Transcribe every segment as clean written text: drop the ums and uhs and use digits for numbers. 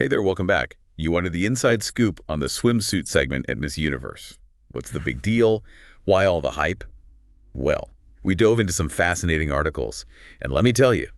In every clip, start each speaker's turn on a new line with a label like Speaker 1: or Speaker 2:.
Speaker 1: Hey there, welcome back. You wanted the inside scoop on the swimsuit segment at Miss Universe. What's the big deal? Why all the hype? Well, we dove into some fascinating articles, and let me tell you,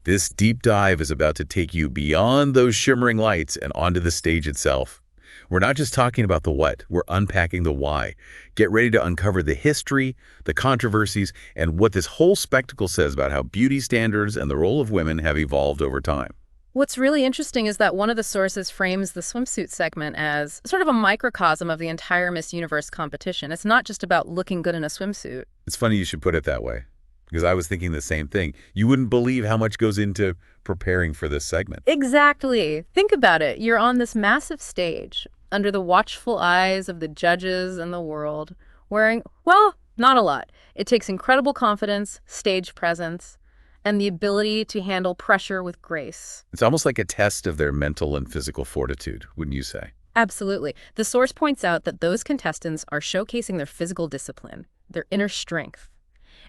Speaker 1: this deep dive is about to take you beyond those shimmering lights and onto the stage itself. We're not just talking about the what, we're unpacking the why. Get ready to uncover the history, the controversies, and what this whole spectacle says about how beauty standards and the role of women have evolved over time.
Speaker 2: What's really interesting is that one of the sources frames the swimsuit segment as sort of a microcosm of the entire Miss Universe competition. It's not just about looking good in a swimsuit.
Speaker 1: It's funny you should put it that way, because I was thinking the same thing. You wouldn't believe how much goes into preparing for this segment.
Speaker 2: Exactly. Think about it. You're on this massive stage, under the watchful eyes of the judges and the world, wearing, well, not a lot. It takes incredible confidence, stage presence, and the ability to handle pressure with grace.
Speaker 1: It's almost like a test of their mental and physical fortitude, wouldn't you say?
Speaker 2: Absolutely. The source points out that those contestants are showcasing their physical discipline, their inner strength,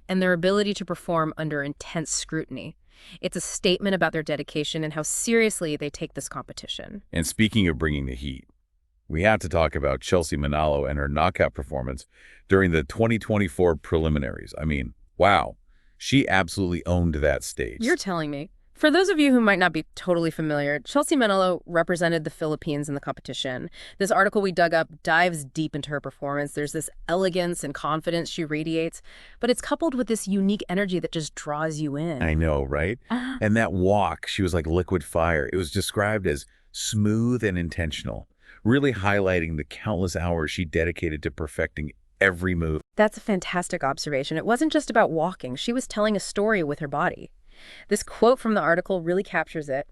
Speaker 2: and their ability to perform under intense scrutiny. It's a statement about their dedication and how seriously they take this competition.
Speaker 1: And speaking of bringing the heat, we have to talk about Chelsea Manalo and her knockout performance during the 2024 preliminaries. I mean, wow. She absolutely owned that stage.
Speaker 2: You're telling me. For those of you who might not be totally familiar, Chelsea Manalo represented the Philippines in the competition. This article we dug up dives deep into her performance. There's this elegance and confidence she radiates, but it's coupled with this unique energy that just draws you in.
Speaker 1: I know, right? And that walk, she was like liquid fire. It was described as smooth and intentional, really highlighting the countless hours she dedicated to perfecting every move.
Speaker 2: That's a fantastic observation. It wasn't just about walking. She was telling a story with her body. This quote from the article really captures it.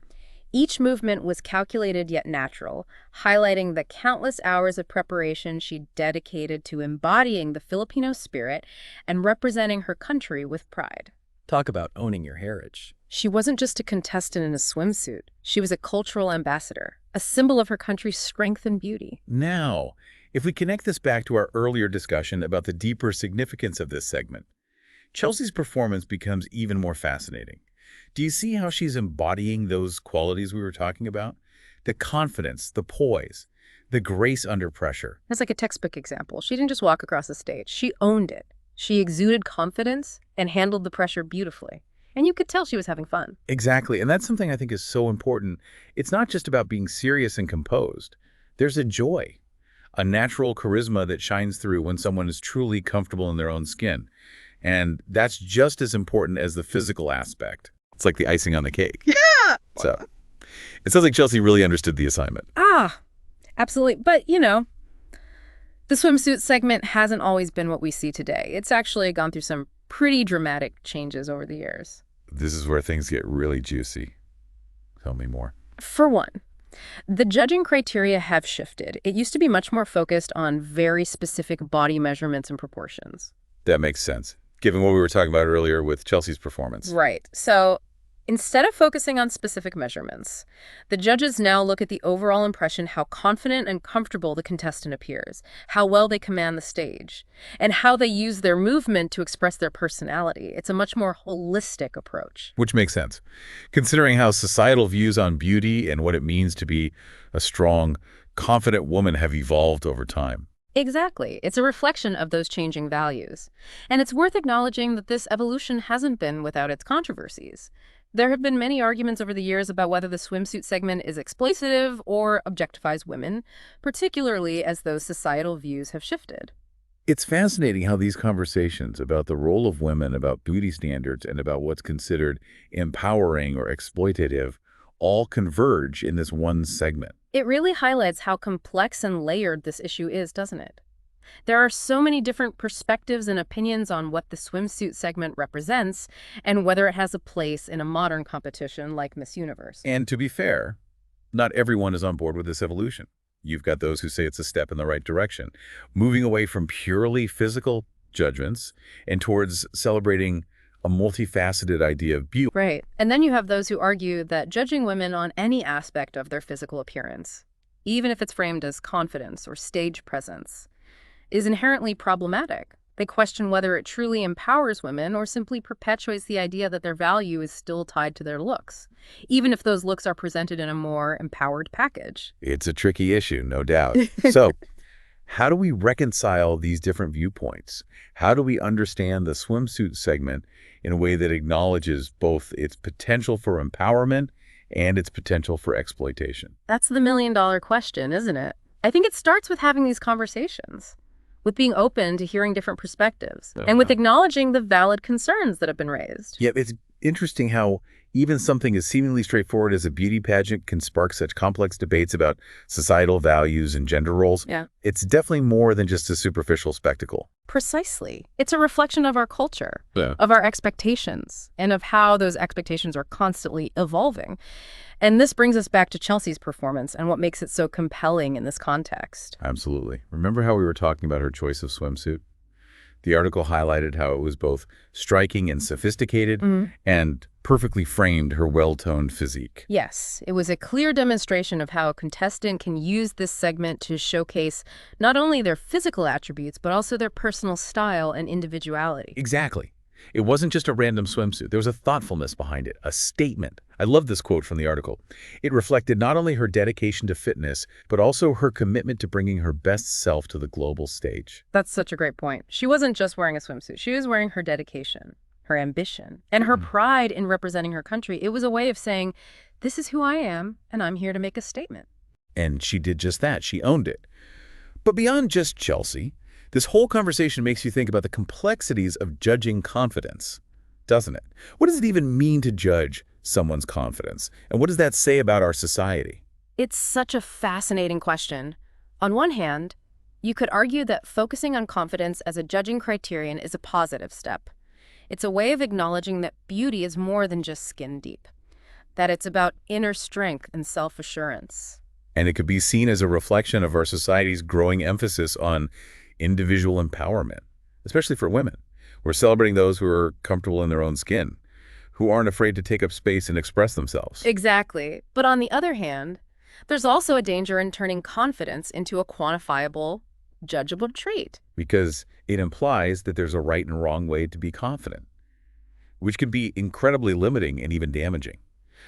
Speaker 2: Each movement was calculated yet natural, highlighting the countless hours of preparation she dedicated to embodying the Filipino spirit and representing her country with pride.
Speaker 3: Talk about owning your heritage.
Speaker 2: She wasn't just a contestant in a swimsuit. She was a cultural ambassador, a symbol of her country's strength and beauty.
Speaker 1: Now, if we connect this back to our earlier discussion about the deeper significance of this segment, Chelsea's performance becomes even more fascinating. Do you see how she's embodying those qualities we were talking about? The confidence, the poise, the grace under pressure.
Speaker 2: That's like a textbook example. She didn't just walk across the stage. She owned it. She exuded confidence and handled the pressure beautifully. And you could tell she was having fun.
Speaker 1: Exactly, and that's something I think is so important. It's not just about being serious and composed. There's a joy, a natural charisma that shines through when someone is truly comfortable in their own skin. And that's just as important as the physical aspect. It's like the icing on the cake.
Speaker 2: Yeah!
Speaker 1: So it sounds like Chelsea really understood the assignment.
Speaker 2: Absolutely. But, the swimsuit segment hasn't always been what we see today. It's actually gone through some pretty dramatic changes over the years.
Speaker 1: This is where things get really juicy. Tell me more.
Speaker 2: For one, the judging criteria have shifted. It used to be much more focused on very specific body measurements and proportions.
Speaker 1: That makes sense, given what we were talking about earlier with Chelsea's performance.
Speaker 2: Right. So instead of focusing on specific measurements, the judges now look at the overall impression, how confident and comfortable the contestant appears, how well they command the stage, and how they use their movement to express their personality. It's a much more holistic approach.
Speaker 1: Which makes sense, considering how societal views on beauty and what it means to be a strong, confident woman have evolved over time.
Speaker 2: Exactly. It's a reflection of those changing values. And it's worth acknowledging that this evolution hasn't been without its controversies. There have been many arguments over the years about whether the swimsuit segment is exploitative or objectifies women, particularly as those societal views have shifted.
Speaker 1: It's fascinating how these conversations about the role of women, about beauty standards, and about what's considered empowering or exploitative all converge in this one segment.
Speaker 2: It really highlights how complex and layered this issue is, doesn't it? There are so many different perspectives and opinions on what the swimsuit segment represents and whether it has a place in a modern competition like Miss Universe.
Speaker 1: And to be fair, not everyone is on board with this evolution. You've got those who say it's a step in the right direction, moving away from purely physical judgments and towards celebrating a multifaceted idea of beauty.
Speaker 2: Right. And then you have those who argue that judging women on any aspect of their physical appearance, even if it's framed as confidence or stage presence, is inherently problematic. They question whether it truly empowers women or simply perpetuates the idea that their value is still tied to their looks, even if those looks are presented in a more empowered package.
Speaker 1: It's a tricky issue, no doubt. So, how do we reconcile these different viewpoints? How do we understand the swimsuit segment in a way that acknowledges both its potential for empowerment and its potential for exploitation?
Speaker 2: That's the million-dollar question, isn't it? I think it starts with having these conversations, with being open to hearing different perspectives, and with acknowledging the valid concerns that have been raised.
Speaker 1: Yeah, it's interesting how even something as seemingly straightforward as a beauty pageant can spark such complex debates about societal values and gender roles.
Speaker 2: Yeah.
Speaker 1: It's definitely more than just a superficial spectacle.
Speaker 2: Precisely. It's a reflection of our culture,
Speaker 1: Yeah.
Speaker 2: of our expectations, and of how those expectations are constantly evolving. And this brings us back to Chelsea's performance and what makes it so compelling in this context.
Speaker 1: Absolutely. Remember how we were talking about her choice of swimsuit? The article highlighted how it was both striking and sophisticated and perfectly framed her well-toned physique.
Speaker 2: Yes, it was a clear demonstration of how a contestant can use this segment to showcase not only their physical attributes, but also their personal style and individuality.
Speaker 1: Exactly. It wasn't just a random swimsuit. There was a thoughtfulness behind it, a statement. I love this quote from the article. It reflected not only her dedication to fitness, but also her commitment to bringing her best self to the global stage.
Speaker 2: That's such a great point. She wasn't just wearing a swimsuit. She was wearing her dedication, her ambition, and her pride in representing her country. It was a way of saying, this is who I am, and I'm here to make a statement.
Speaker 1: And she did just that. She owned it. But beyond just Chelsea, this whole conversation makes you think about the complexities of judging confidence, doesn't it? What does it even mean to judge someone's confidence? And what does that say about our society?
Speaker 2: It's such a fascinating question. On one hand, you could argue that focusing on confidence as a judging criterion is a positive step. It's a way of acknowledging that beauty is more than just skin deep, that it's about inner strength and self-assurance.
Speaker 1: And it could be seen as a reflection of our society's growing emphasis on individual empowerment, especially for women. We're celebrating those who are comfortable in their own skin, who aren't afraid to take up space and express themselves.
Speaker 2: Exactly. But on the other hand, there's also a danger in turning confidence into a quantifiable, judgeable trait.
Speaker 1: Because it implies that there's a right and wrong way to be confident, which can be incredibly limiting and even damaging,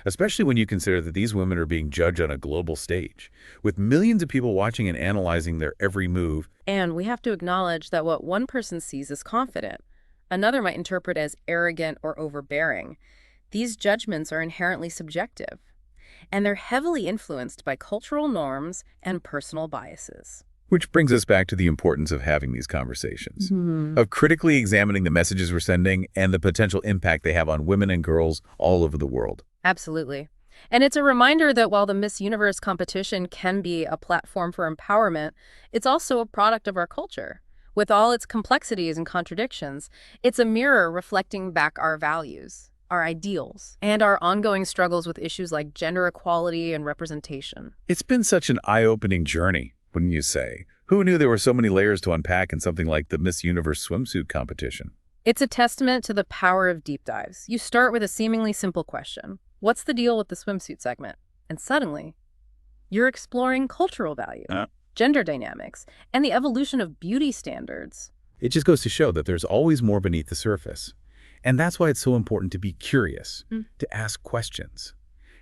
Speaker 1: especially when you consider that these women are being judged on a global stage, with millions of people watching and analyzing their every move.
Speaker 2: And we have to acknowledge that what one person sees as confident, another might interpret as arrogant or overbearing. These judgments are inherently subjective, and they're heavily influenced by cultural norms and personal biases.
Speaker 1: Which brings us back to the importance of having these conversations, of critically examining the messages we're sending and the potential impact they have on women and girls all over the world.
Speaker 2: Absolutely. And it's a reminder that while the Miss Universe competition can be a platform for empowerment, it's also a product of our culture. With all its complexities and contradictions, it's a mirror reflecting back our values, our ideals, and our ongoing struggles with issues like gender equality and representation.
Speaker 1: It's been such an eye-opening journey, wouldn't you say? Who knew there were so many layers to unpack in something like the Miss Universe swimsuit competition?
Speaker 2: It's a testament to the power of deep dives. You start with a seemingly simple question. What's the deal with the swimsuit segment? And suddenly, you're exploring cultural value, gender dynamics, and the evolution of beauty standards.
Speaker 1: It just goes to show that there's always more beneath the surface. And that's why it's so important to be curious, to ask questions,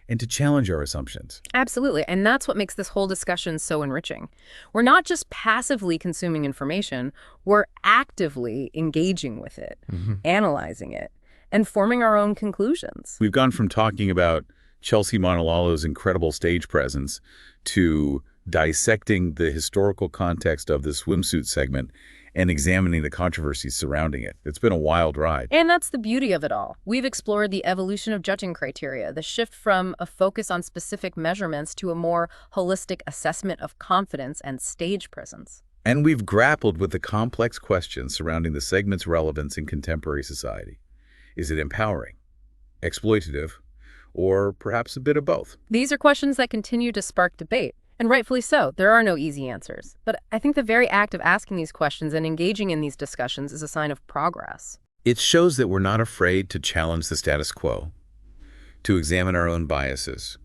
Speaker 1: and to challenge our assumptions.
Speaker 2: Absolutely. And that's what makes this whole discussion so enriching. We're not just passively consuming information, we're actively engaging with it, analyzing it, and forming our own conclusions.
Speaker 1: We've gone from talking about Chelsea Manalo's incredible stage presence to dissecting the historical context of the swimsuit segment and examining the controversies surrounding it. It's been a wild ride.
Speaker 2: And that's the beauty of it all. We've explored the evolution of judging criteria, the shift from a focus on specific measurements to a more holistic assessment of confidence and stage presence.
Speaker 1: And we've grappled with the complex questions surrounding the segment's relevance in contemporary society. Is it empowering, exploitative, or perhaps a bit of both?
Speaker 2: These are questions that continue to spark debate, and rightfully so. There are no easy answers. But I think the very act of asking these questions and engaging in these discussions is a sign of progress.
Speaker 1: It shows that we're not afraid to challenge the status quo, to examine our own biases,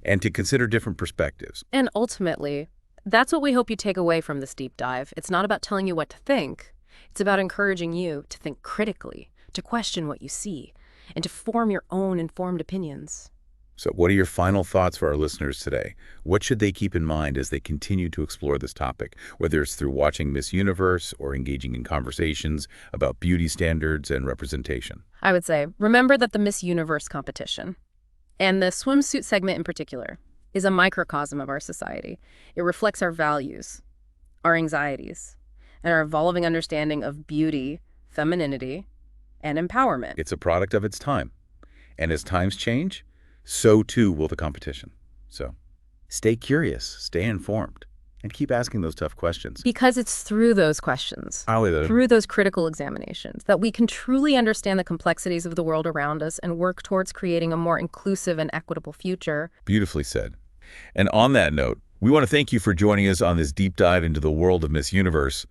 Speaker 1: and to consider different perspectives.
Speaker 2: And ultimately, that's what we hope you take away from this deep dive. It's not about telling you what to think. It's about encouraging you to think critically, to question what you see, and to form your own informed opinions.
Speaker 1: So what are your final thoughts for our listeners today? What should they keep in mind as they continue to explore this topic, whether it's through watching Miss Universe or engaging in conversations about beauty standards and representation?
Speaker 2: I would say, remember that the Miss Universe competition, and the swimsuit segment in particular, is a microcosm of our society. It reflects our values, our anxieties, and our evolving understanding of beauty, femininity, and empowerment.
Speaker 1: It's a product of its time. And as times change, so too will the competition. So stay curious, stay informed, and keep asking those tough questions.
Speaker 2: Because it's through those questions,
Speaker 1: Through
Speaker 2: through those critical examinations, that we can truly understand the complexities of the world around us and work towards creating a more inclusive and equitable future.
Speaker 1: Beautifully said. And on that note, we want to thank you for joining us on this deep dive into the world of Miss Universe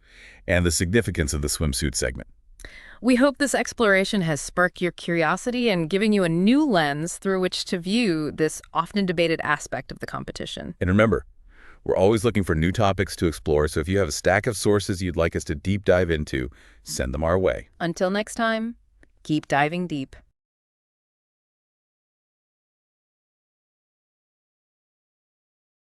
Speaker 1: and the significance of the swimsuit segment.
Speaker 2: We hope this exploration has sparked your curiosity and given you a new lens through which to view this often debated aspect of the competition.
Speaker 1: And remember, we're always looking for new topics to explore, so if you have a stack of sources you'd like us to deep dive into, send them our way.
Speaker 2: Until next time, keep diving deep.